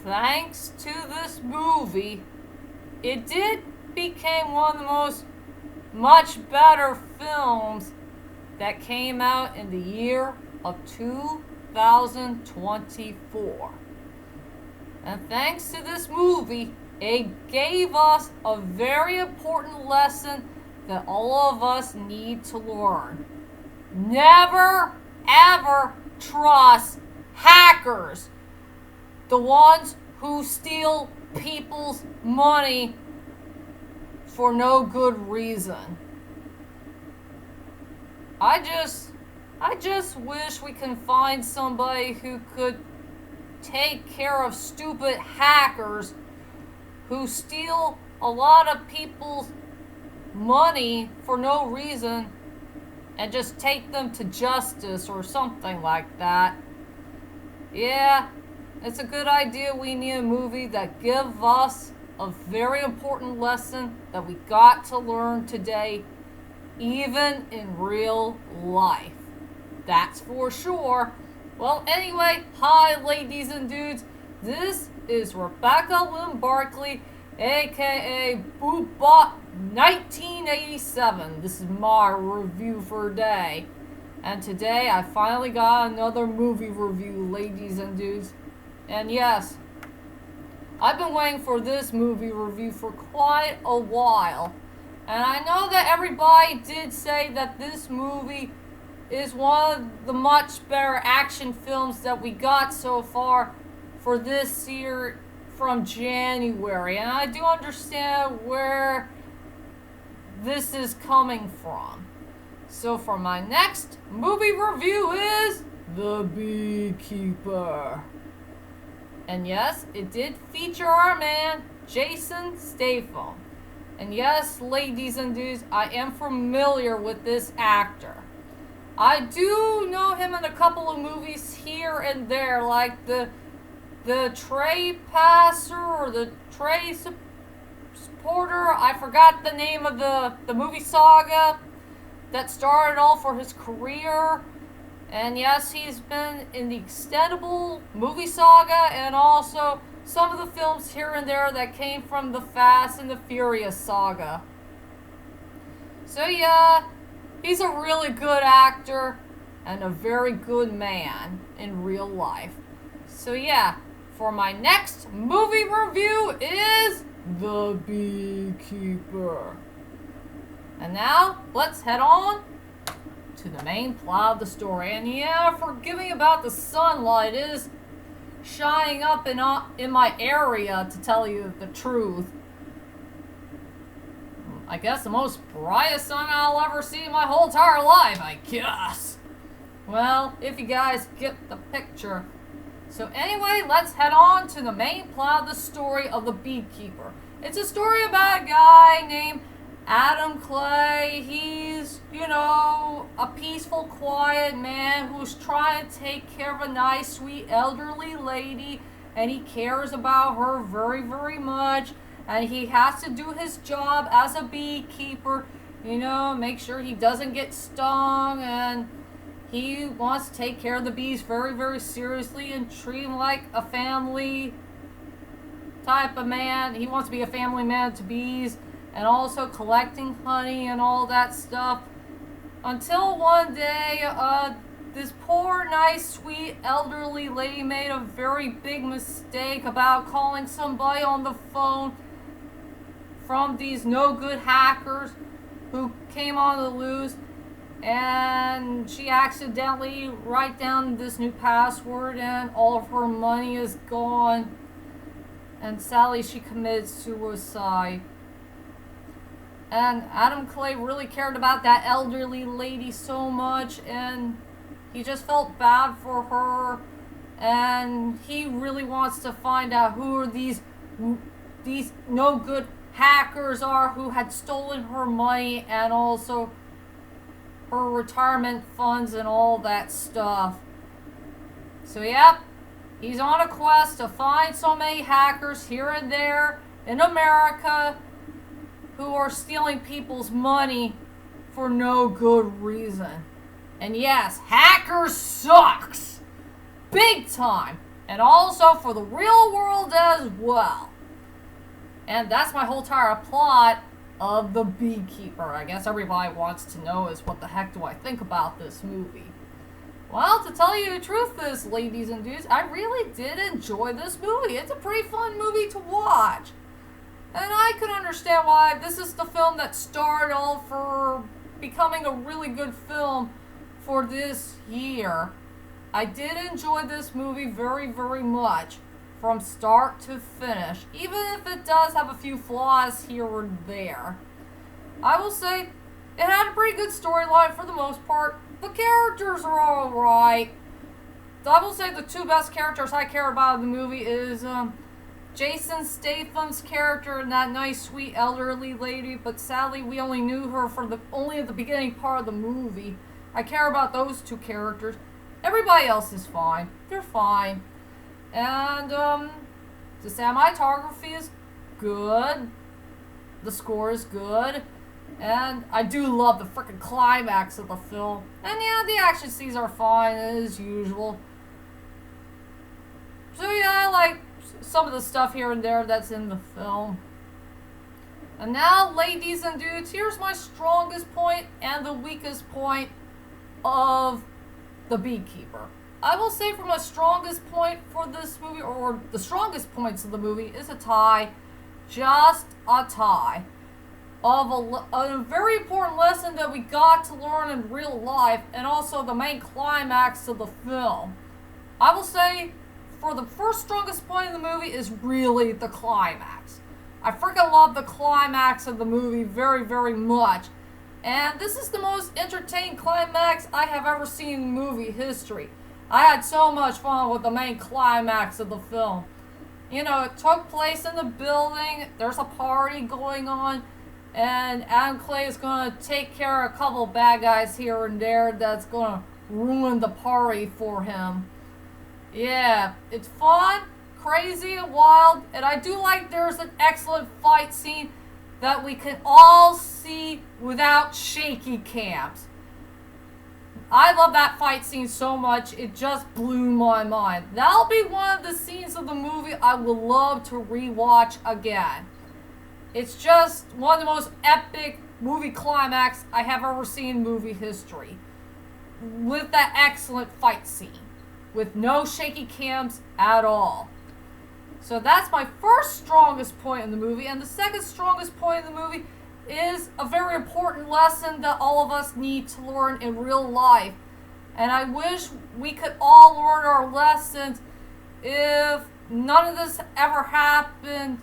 thanks to this movie, it did become one of the much better films that came out in the year of 2024. And thanks to this movie, it gave us a very important lesson that all of us need to learn. Never, ever trust hackers. The ones who steal people's money for no good reason. I just wish we can find somebody who could take care of stupid hackers who steal a lot of people's money for no reason and just take them to justice or something like that. Yeah, it's a good idea. We need a movie that gives us a very important lesson that we got to learn today, even in real life. That's for sure. Well, anyway, hi ladies and dudes. This is Rebecca Lynn Barkley, aka Bootbot 1987. This is my review for today. And today I finally got another movie review, ladies and dudes. And yes, I've been waiting for this movie review for quite a while. And I know that everybody did say that this movie is one of the much better action films that we got so far for this year from January. And I do understand where this is coming from. So for my next movie review is The Beekeeper. And yes, it did feature our man, Jason Statham. And yes, ladies and dudes, I am familiar with this actor. I do know him in a couple of movies here and there, like the Trespasser or the Supporter. I forgot the name of the movie saga that started all for his career. And yes, he's been in the Extendable movie saga and also some of the films here and there that came from the Fast and the Furious saga. So yeah, he's a really good actor and a very good man in real life. So yeah, for my next movie review is The Beekeeper. And now, let's head on to the main plot of the story. And yeah, forgive me about the sunlight. It is shining up in my area, to tell you the truth. I guess the most brightest sun I'll ever see in my whole entire life, I guess. Well, if you guys get the picture. So anyway, let's head on to the main plot of the story of The Beekeeper. It's a story about a guy named Adam Clay. He's, a peaceful, quiet man who's trying to take care of a nice, sweet, elderly lady, and he cares about her very, very much, and he has to do his job as a beekeeper, make sure he doesn't get stung, and he wants to take care of the bees very, very seriously and treat them like a family type of man. He wants to be a family man to bees, and also collecting honey and all that stuff. Until one day, this poor, nice, sweet, elderly lady made a very big mistake about calling somebody on the phone from these no-good hackers who came on the loose, and she accidentally wrote down this new password, and all of her money is gone, and sadly she committed suicide. And Adam Clay really cared about that elderly lady so much, and he just felt bad for her, and he really wants to find out who are these no good hackers are who had stolen her money and also her retirement funds and all that stuff. So yep, he's on a quest to find so many hackers here and there in America who are stealing people's money for no good reason. And yes, hackers sucks. Big time. and also for the real world as well. And that's my whole entire plot of The Beekeeper. I guess everybody wants to know is what the heck do I think about this movie. Well, to tell you the truth is, ladies and dudes, I really did enjoy this movie. It's a pretty fun movie to watch. And I can understand why this is the film that started all for becoming a really good film for this year. I did enjoy this movie very, very much from start to finish, even if it does have a few flaws here or there. I will say it had a pretty good storyline for the most part. The characters are alright. I will say the two best characters I care about in the movie is Jason Statham's character and that nice, sweet, elderly lady, but sadly we only knew her for only at the beginning part of the movie. I care about those two characters. Everybody else is fine. They're fine. And the cinematography is good. The score is good. And I do love the freaking climax of the film. And yeah, the action scenes are fine as usual. So yeah, I like some of the stuff here and there that's in the film. And now, ladies and dudes, here's my strongest point and the weakest point of The Beekeeper. I will say for my strongest point for this movie, or the strongest points of the movie, is a tie. Just a tie. Of a very important lesson that we got to learn in real life, and also the main climax of the film. I will say, for the first strongest point in the movie is really the climax. I freaking love the climax of the movie very, very much. And this is the most entertaining climax I have ever seen in movie history. I had so much fun with the main climax of the film. You know, it took place in the building, there's a party going on, and Adam Clay is going to take care of a couple bad guys here and there that's going to ruin the party for him. Yeah, it's fun, crazy, and wild, and I do like there's an excellent fight scene that we can all see without shaky cams. I love that fight scene so much, it just blew my mind. That'll be one of the scenes of the movie I would love to rewatch again. It's just one of the most epic movie climax I have ever seen in movie history. With that excellent fight scene. With no shaky cams at all. So that's my first strongest point in the movie. And the second strongest point in the movie is a very important lesson that all of us need to learn in real life. And I wish we could all learn our lessons if none of this ever happened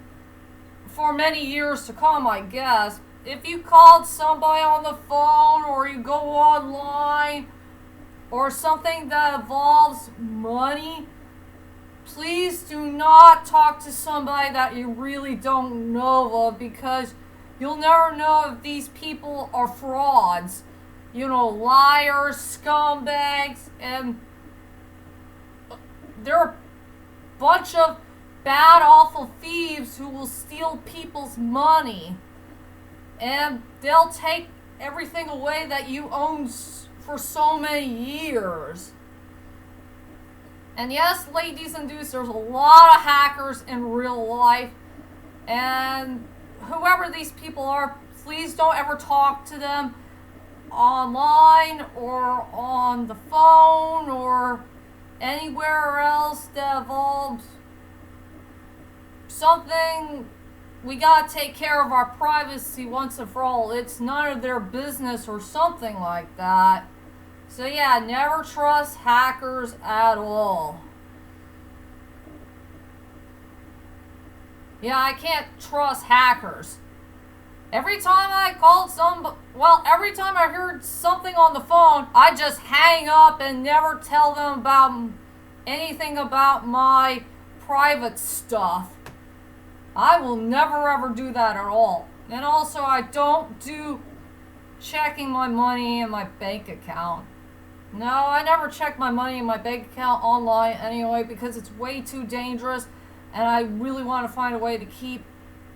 for many years to come, I guess. If you called somebody on the phone or you go online or something that involves money, please do not talk to somebody that you really don't know of, because you'll never know if these people are frauds. You know, liars, scumbags, and they're a bunch of bad, awful thieves who will steal people's money. And they'll take everything away that you own for so many years. And yes, ladies and dudes, there's a lot of hackers in real life. And whoever these people are, please don't ever talk to them online or on the phone or anywhere else that involves something. We gotta take care of our privacy once and for all. It's none of their business or something like that. So yeah, never trust hackers at all. Yeah, I can't trust hackers. Every time I every time I heard something on the phone, I just hang up and never tell them about anything about my private stuff. I will never ever do that at all. And also, I don't do checking my money in my bank account. No, I never check my money in my bank account online anyway, because it's way too dangerous, and I really want to find a way to keep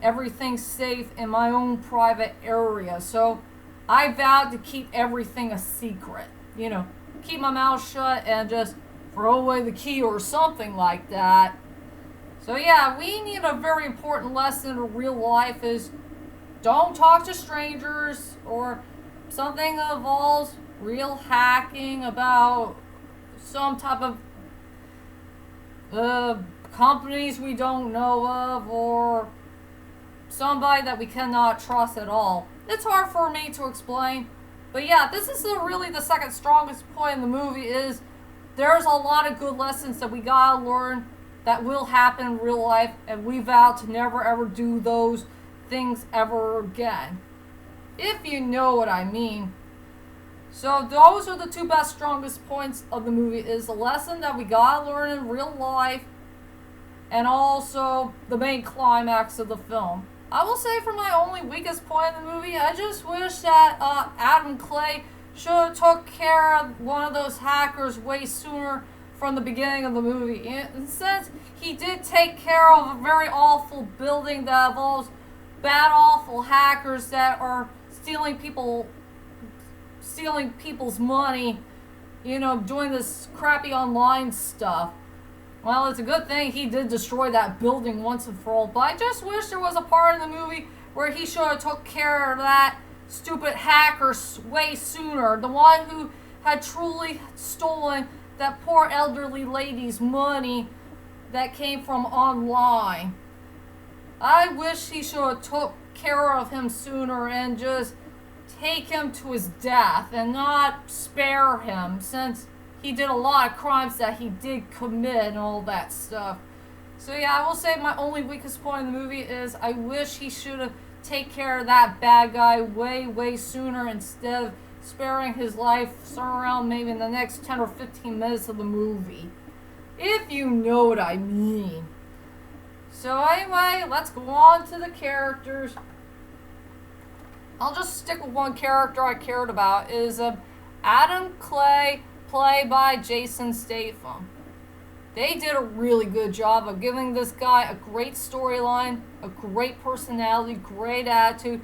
everything safe in my own private area. So I vowed to keep everything a secret. You know, keep my mouth shut and just throw away the key or something like that. So yeah, we need a very important lesson in real life is don't talk to strangers or something that involves real hacking about some type of companies we don't know of or somebody that we cannot trust at all. It's hard for me to explain. But yeah, this is really the second strongest point in the movie is there's a lot of good lessons that we gotta learn that will happen in real life, and we vow to never ever do those things ever again. If you know what I mean. So those are the two best, strongest points of the movie is the lesson that we gotta learn in real life and also the main climax of the film. I will say for my only weakest point in the movie, I just wish that Adam Clay should have took care of one of those hackers way sooner from the beginning of the movie. And since he did take care of a very awful building that involves bad, awful hackers that are stealing people's money, you know, doing this crappy online stuff. Well, it's a good thing he did destroy that building once and for all, but I just wish there was a part in the movie where he should have took care of that stupid hacker way sooner. The one who had truly stolen that poor elderly lady's money that came from online. I wish he should have took care of him sooner and just take him to his death and not spare him, since he did a lot of crimes that he did commit and all that stuff. So yeah, I will say my only weakest point in the movie is I wish he should have taken care of that bad guy way sooner instead of sparing his life somewhere around maybe in the next 10 or 15 minutes of the movie. If you know what I mean. So anyway, let's go on to the characters. I'll just stick with one character I cared about is Adam Clay, played by Jason Statham. They did a really good job of giving this guy a great storyline, a great personality, great attitude.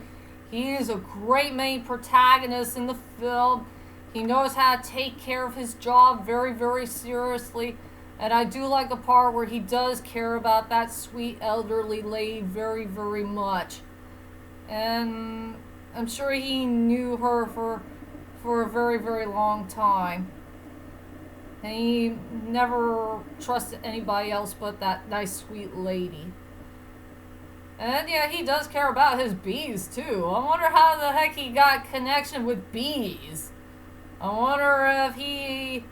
He is a great main protagonist in the film. He knows how to take care of his job very seriously. And I do like the part where he does care about that sweet elderly lady very much. And I'm sure he knew her for a very long time. And he never trusted anybody else but that nice sweet lady. And yeah, he does care about his bees too. I wonder how the heck he got connection with bees. I wonder if he,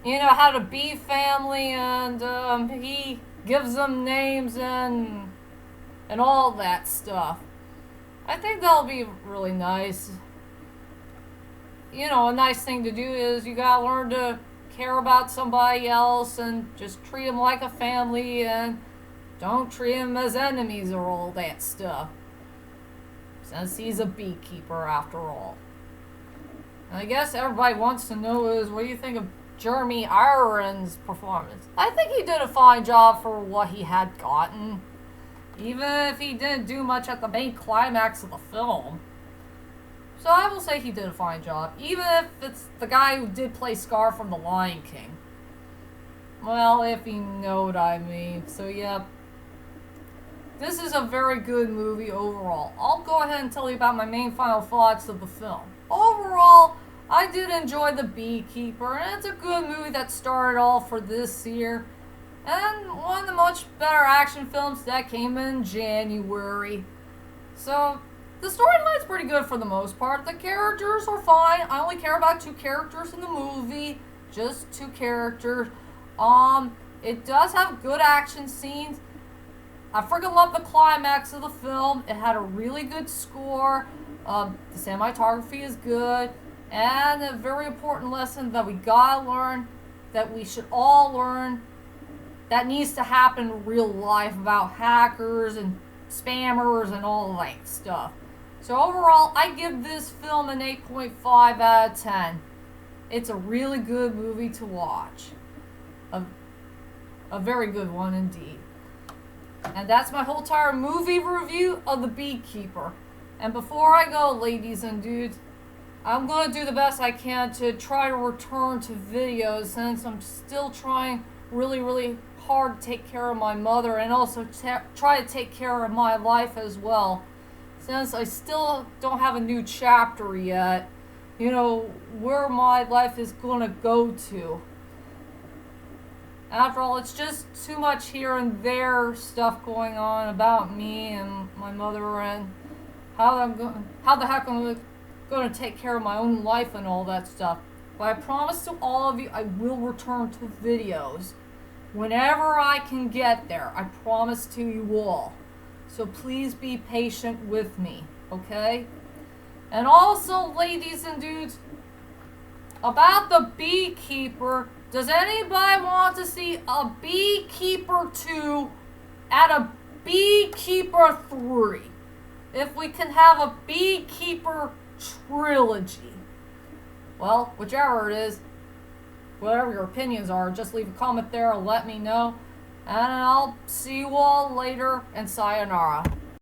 you know, had a bee family and he gives them names and all that stuff. I think that'll be really nice. You know, a nice thing to do is you gotta learn to care about somebody else and just treat them like a family and don't treat them as enemies or all that stuff. Since he's a beekeeper after all. And I guess everybody wants to know is, what do you think of Jeremy Irons' performance? I think he did a fine job for what he had gotten. Even if he didn't do much at the main climax of the film. So I will say he did a fine job. Even if it's the guy who did play Scar from The Lion King. Well, if you know what I mean. So yeah. This is a very good movie overall. I'll go ahead and tell you about my main final thoughts of the film. Overall, I did enjoy The Beekeeper. And it's a good movie that started off for this year. And one of the much better action films that came in January. So the storyline's pretty good for the most part. The characters are fine. I only care about 2 characters in the movie. Just 2 characters. It does have good action scenes. I freaking love the climax of the film. It had a really good score. The cinematography is good. And a very important lesson that we gotta learn, that we should all learn, that needs to happen in real life about hackers and spammers and all that stuff. So overall, I give this film an 8.5 out of 10. It's a really good movie to watch. A very good one indeed. And that's my whole entire movie review of The Beekeeper. And before I go, ladies and dudes, I'm going to do the best I can to try to return to videos since I'm still trying really hard to take care of my mother and also try to take care of my life as well. Since I still don't have a new chapter yet, you know, where my life is going to go to. After all, it's just too much here and there stuff going on about me and my mother and how the heck I'm going to take care of my own life and all that stuff. But I promise to all of you, I will return to videos whenever I can get there. I promise to you all. So please be patient with me, okay? And also, ladies and dudes, about the Beekeeper, does anybody want to see a Beekeeper 2 and a Beekeeper 3? If we can have a Beekeeper trilogy. Well, whichever it is, whatever your opinions are, just leave a comment there and let me know. And I'll see you all later, and sayonara.